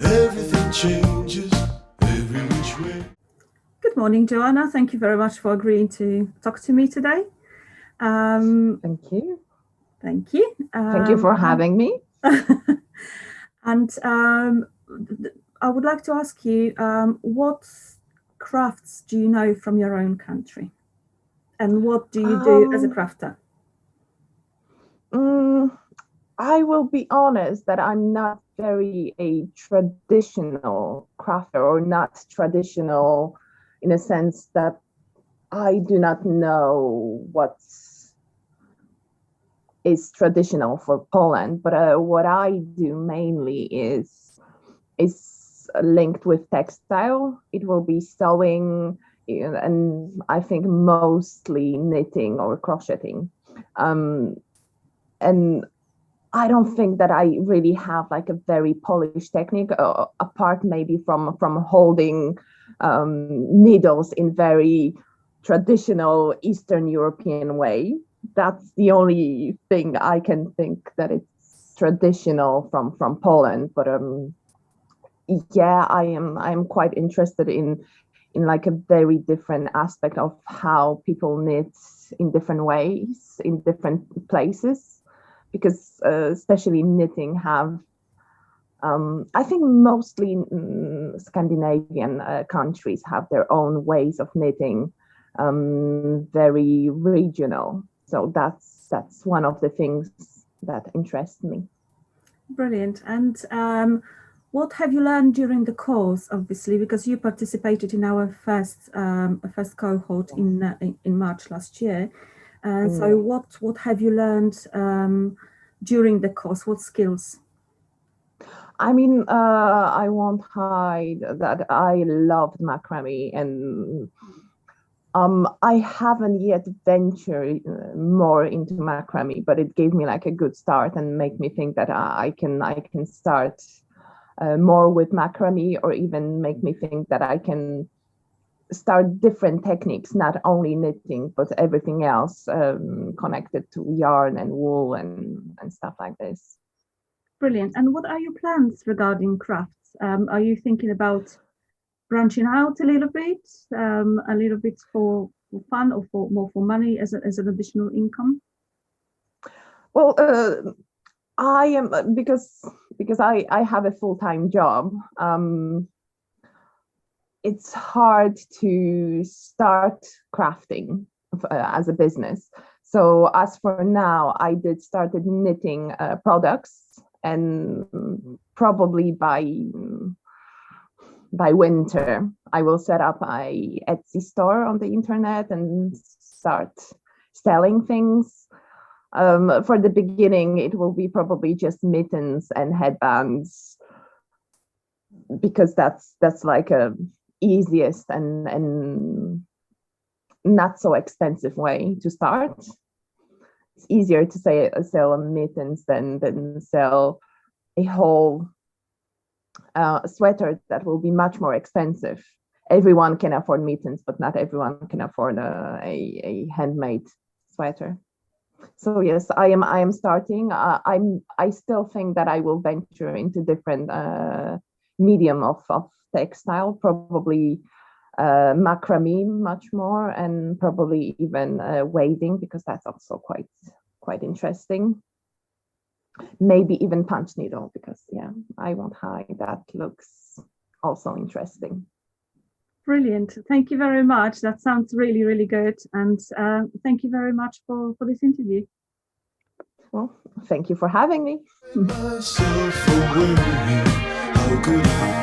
Everything changes every which way. Good morning, Joanna. Thank you very much for agreeing to talk to me today. Thank you. Thank you. Thank you for having me. And I would like to ask you, what crafts do you know from your own country? And what do you do as a crafter? I will be honest that I'm not very a traditional crafter, or not traditional in a sense that I do not know what is traditional for Poland. But what I do mainly is linked with textile. It will be sewing, and I think mostly knitting or crocheting. And I don't think that I really have like a very polished technique, apart maybe from holding needles in very traditional Eastern European way. That's the only thing I can think that it's traditional from Poland. But yeah, I am quite interested in like a very different aspect of how people knit in different ways in different places, because especially knitting have I think mostly Scandinavian countries have their own ways of knitting, very regional. So that's one of the things that interests me. Brilliant. And what have you learned during the course, obviously, because you participated in our first cohort in March last year. So what have you learned during the course? What skills? I mean, I won't hide that I loved macrame, and I haven't yet ventured more into macrame, but it gave me like a good start and make me think that I can start more with macrame, or even make me think that I can start different techniques, not only knitting, but everything else connected to yarn and wool and stuff like this. Brilliant. And what are your plans regarding crafts? Are you thinking about branching out a little bit for fun, or for more for money as an additional income? Well, I am, because I have a full-time job. It's hard to start crafting as a business. So as for now, I did started knitting products, and probably by winter, I will set up a Etsy store on the internet and start selling things. For the beginning, it will be probably just mittens and headbands, because that's like a easiest and not so expensive way to start. It's easier to sell mittens than sell a whole sweater that will be much more expensive. Everyone can afford mittens, but not everyone can afford a handmade sweater. So yes, I am starting. I still think that I will venture into different medium of textile, probably macrame much more, and probably even weaving, because that's also quite interesting. Maybe even punch needle, because yeah, I won't hide, that looks also interesting. Brilliant. Thank you very much. That sounds really, really good. And thank you very much for this interview. Well, thank you for having me. Myself away, how could I